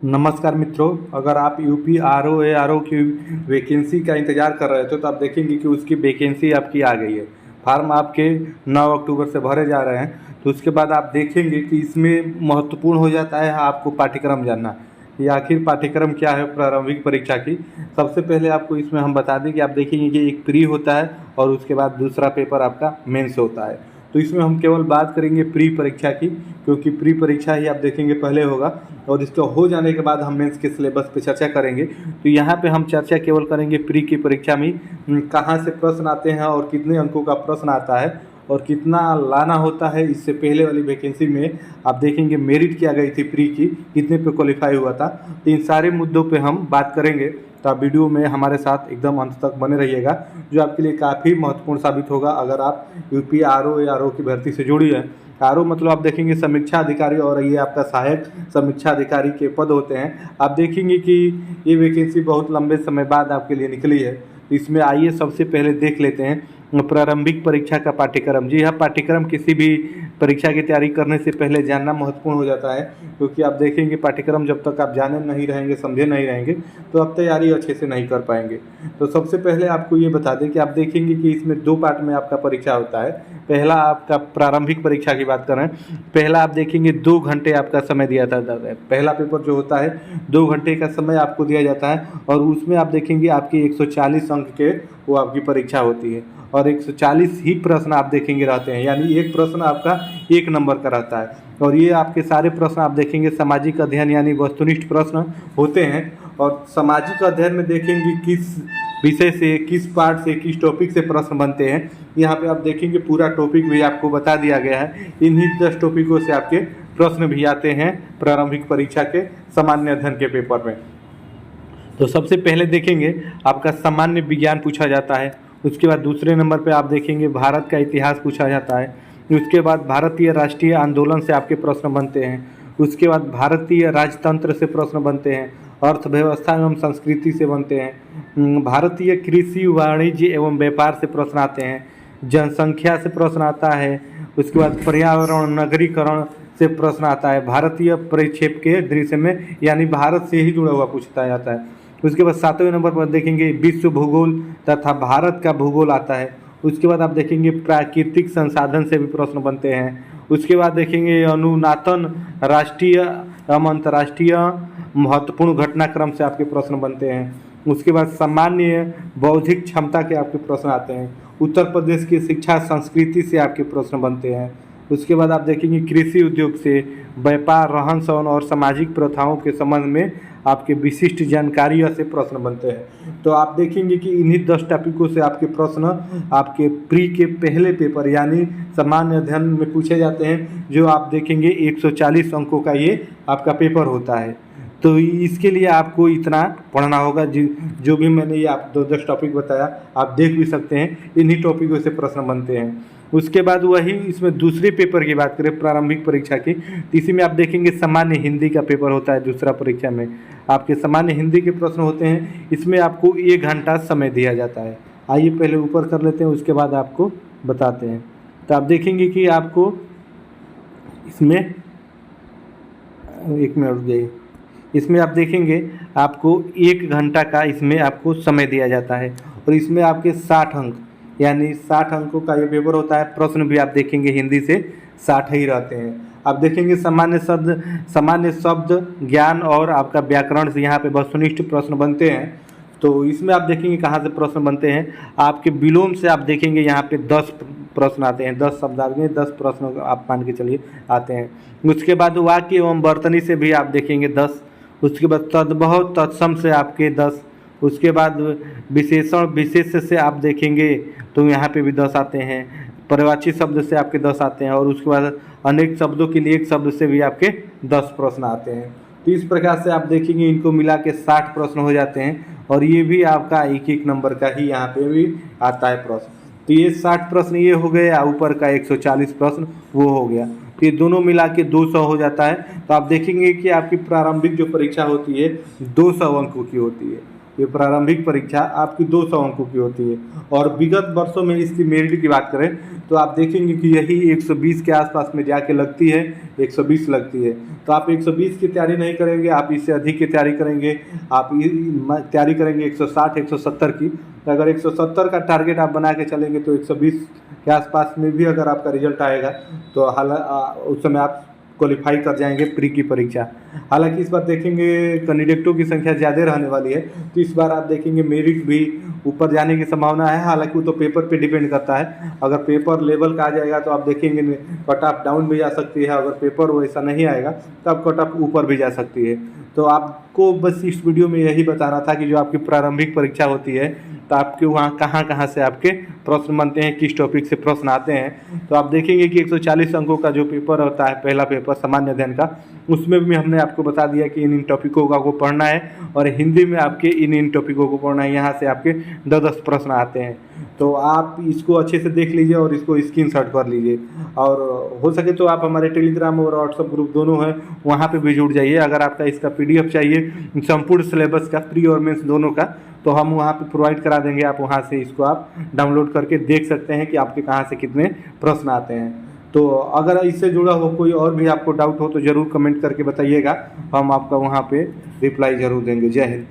नमस्कार मित्रों, अगर आप यूपी आरओ ए आरओ की वैकेंसी का इंतज़ार कर रहे थे तो आप देखेंगे कि उसकी वैकेंसी आपकी आ गई है। फार्म आपके 9 अक्टूबर से भरे जा रहे हैं। तो उसके बाद आप देखेंगे कि इसमें महत्वपूर्ण हो जाता है आपको पाठ्यक्रम जानना कि आखिर पाठ्यक्रम क्या है प्रारंभिक परीक्षा की। सबसे पहले आपको इसमें हम बता दें कि आप देखेंगे कि एक प्री होता है और उसके बाद दूसरा पेपर आपका मेंस होता है। तो इसमें हम केवल बात करेंगे प्री परीक्षा की, क्योंकि प्री परीक्षा ही आप देखेंगे पहले होगा और इसका हो जाने के बाद हम मेंस के सिलेबस पे चर्चा करेंगे। तो यहाँ पे हम चर्चा केवल करेंगे प्री की परीक्षा में कहाँ से प्रश्न आते हैं और कितने अंकों का प्रश्न आता है और कितना लाना होता है। इससे पहले वाली वैकेंसी में आप देखेंगे मेरिट क्या गई थी प्री की, कितने पे क्वालिफाई हुआ था। तो इन सारे मुद्दों पे हम बात करेंगे, तो आप वीडियो में हमारे साथ एकदम अंत तक बने रहिएगा, जो आपके लिए काफ़ी महत्वपूर्ण साबित होगा अगर आप यूपी आरओ या आरओ की भर्ती से जुड़ी है। आरओ मतलब आप देखेंगे समीक्षा अधिकारी, और ये आपका सहायक समीक्षा अधिकारी के पद होते हैं। आप देखेंगे कि ये वैकेंसी बहुत लंबे समय बाद आपके लिए निकली है। इसमें आइए सबसे पहले देख लेते हैं प्रारंभिक परीक्षा का पाठ्यक्रम। जी हाँ, पाठ्यक्रम किसी भी परीक्षा की तैयारी करने से पहले जानना महत्वपूर्ण हो जाता है, क्योंकि आप देखेंगे पाठ्यक्रम जब तक आप जाने नहीं रहेंगे, समझे नहीं रहेंगे, तो आप तैयारी अच्छे से नहीं कर पाएंगे। तो सबसे पहले आपको ये बता दें कि आप देखेंगे कि इसमें 2 पार्ट में आपका परीक्षा होता है। पहला आपका प्रारंभिक परीक्षा की बात करें, पहला आप देखेंगे 2 घंटे आपका समय दिया जाता है। पहला पेपर जो होता है 2 घंटे का समय आपको दिया जाता है और उसमें आप देखेंगे आपकी 140 अंक के वो आपकी परीक्षा होती है और 140 ही प्रश्न आप देखेंगे रहते हैं, यानी एक प्रश्न आपका 1 नंबर का रहता है। और ये आपके सारे प्रश्न आप देखेंगे सामाजिक अध्ययन यानी वस्तुनिष्ठ प्रश्न होते हैं। और सामाजिक अध्ययन में देखेंगे किस विषय से, किस पार्ट से, किस टॉपिक से प्रश्न बनते हैं। यहाँ पे आप देखेंगे पूरा टॉपिक भी आपको बता दिया गया है। इन्हीं 10 टॉपिकों से आपके प्रश्न भी आते हैं प्रारंभिक परीक्षा के सामान्य अध्ययन के पेपर में। तो सबसे पहले देखेंगे आपका सामान्य विज्ञान पूछा जाता है। उसके बाद दूसरे नंबर पे आप देखेंगे भारत का इतिहास पूछा जाता है। उसके बाद भारतीय राष्ट्रीय आंदोलन से आपके प्रश्न बनते हैं। उसके बाद भारतीय राजतंत्र से प्रश्न बनते हैं। अर्थव्यवस्था एवं संस्कृति से बनते हैं। भारतीय कृषि, वाणिज्य एवं व्यापार से प्रश्न आते हैं। जनसंख्या से प्रश्न आता है। उसके बाद पर्यावरण, नगरीकरण से प्रश्न आता है। भारतीय परिक्षेप के दृश्य में यानी भारत से ही जुड़ा हुआ पूछता जाता है। उसके बाद 7वें नंबर पर देखेंगे विश्व भूगोल तथा भारत का भूगोल आता है। उसके बाद आप देखेंगे प्राकृतिक संसाधन से भी प्रश्न बनते हैं। उसके बाद देखेंगे अनुनातन, राष्ट्रीय एवं अंतर्राष्ट्रीय महत्वपूर्ण घटनाक्रम से आपके प्रश्न बनते हैं। उसके बाद सामान्य बौद्धिक क्षमता के आपके प्रश्न आते हैं। उत्तर प्रदेश की शिक्षा संस्कृति से आपके प्रश्न बनते हैं। उसके बाद आप देखेंगे कृषि उद्योग से, व्यापार, रहन सहन और सामाजिक प्रथाओं के संबंध में आपके विशिष्ट जानकारी से प्रश्न बनते हैं। तो आप देखेंगे कि इन्हीं 10 टॉपिकों से आपके प्रश्न आपके प्री के पहले पेपर यानी सामान्य अध्ययन में पूछे जाते हैं, जो आप देखेंगे 140 अंकों का ये आपका पेपर होता है। तो इसके लिए आपको इतना पढ़ना होगा। जो भी मैंने ये आप 10 टॉपिक बताया आप देख भी सकते हैं, इन्हीं टॉपिकों से प्रश्न बनते हैं। उसके बाद वही इसमें दूसरे पेपर की बात करें प्रारंभिक परीक्षा की, तो इसी में आप देखेंगे सामान्य हिंदी का पेपर होता है। दूसरा परीक्षा में आपके सामान्य हिंदी के प्रश्न होते हैं। इसमें आपको 1 घंटा समय दिया जाता है। आइए पहले ऊपर कर लेते हैं, उसके बाद आपको बताते हैं। तो आप देखेंगे कि आपको इसमें 1 मिनट रुक जाइए। इसमें आप देखेंगे आपको 1 घंटा का इसमें आपको समय दिया जाता है और इसमें आपके 60 अंक यानी 60 अंकों का ये पेपर होता है। प्रश्न भी आप देखेंगे हिंदी से 60 ही रहते हैं। आप देखेंगे सामान्य शब्द ज्ञान और आपका व्याकरण से यहाँ पे वस्तुनिष्ठ प्रश्न बनते हैं। तो इसमें आप देखेंगे कहाँ से प्रश्न बनते हैं। आपके विलोम से आप देखेंगे यहाँ पे 10 प्रश्न आते हैं। 10 शब्दावली में 10 प्रश्न आप मान के चलिए आते हैं। उसके बाद वाक्य एवं वर्तनी से भी आप देखेंगे 10। उसके बाद तद्भव तत्सम से आपके 10। उसके बाद विशेषण विशेष से आप देखेंगे तो यहाँ पे भी 10 आते हैं। पर्यायवाची शब्द से आपके 10 आते हैं और उसके बाद अनेक शब्दों के लिए एक शब्द से भी आपके 10 प्रश्न आते हैं। तो इस प्रकार से आप देखेंगे इनको मिला के 60 प्रश्न हो जाते हैं और ये भी आपका 1-1 नंबर का ही यहाँ पे भी आता है प्रश्न। तो ये 60 प्रश्न ये हो गए, ऊपर का 140 प्रश्न वो हो गया। तो ये दोनों मिला के 200 हो जाता है। तो आप देखेंगे कि आपकी प्रारंभिक जो परीक्षा होती है 200 अंकों की होती है। ये प्रारंभिक परीक्षा आपकी 200 अंकों की होती है। और विगत वर्षों में इसकी मेरिट की बात करें तो आप देखेंगे कि यही 120 के आसपास में जाके लगती है, 120 लगती है। तो आप 120 की तैयारी नहीं करेंगे, आप इससे अधिक की तैयारी करेंगे, आप तैयारी करेंगे 160 170 की। तो अगर 170 का टारगेट आप बना के चलेंगे तो 120 के आसपास में भी अगर आपका रिजल्ट आएगा तो उस समय आप क्वालिफाई कर जाएंगे प्री की परीक्षा। हालांकि इस बार देखेंगे कैंडिडेटों की संख्या ज़्यादा रहने वाली है, तो इस बार आप देखेंगे मेरिट भी ऊपर जाने की संभावना है। हालांकि वो तो पेपर पे डिपेंड करता है, अगर पेपर लेवल का आ जाएगा तो आप देखेंगे कट ऑफ डाउन भी जा सकती है, अगर पेपर वैसा नहीं आएगा तो आप कट ऑफ ऊपर भी जा सकती है। तो आपको बस इस वीडियो में यही बताना था कि जो आपकी प्रारंभिक परीक्षा होती है तो आपके वहाँ कहाँ कहाँ से आपके प्रश्न बनते हैं, किस टॉपिक से प्रश्न आते हैं। तो आप देखेंगे कि 140 अंकों का जो पेपर होता है, पहला पेपर सामान्य अध्ययन का, उसमें भी हमने आपको बता दिया कि इन टॉपिकों का आपको पढ़ना है और हिंदी में आपके इन टॉपिकों को पढ़ना है। यहाँ से आपके 10-10 प्रश्न आते हैं, तो आप इसको अच्छे से देख लीजिए और इसको स्क्रीनशॉट कर लीजिए। और हो सके तो आप हमारे टेलीग्राम और व्हाट्सएप ग्रुप दोनों हैं, वहाँ पे भी जुड़ जाइए। अगर आपका इसका PDF चाहिए संपूर्ण सिलेबस का, प्री और मेंस दोनों का, तो हम वहाँ पे प्रोवाइड करा देंगे। आप वहाँ से इसको आप डाउनलोड करके देख सकते हैं कि आपके कहाँ से कितने प्रश्न आते हैं। तो अगर इससे जुड़ा हो कोई और भी आपको डाउट हो तो ज़रूर कमेंट करके बताइएगा, हम आपका वहाँ पे रिप्लाई ज़रूर देंगे। जय हिंद।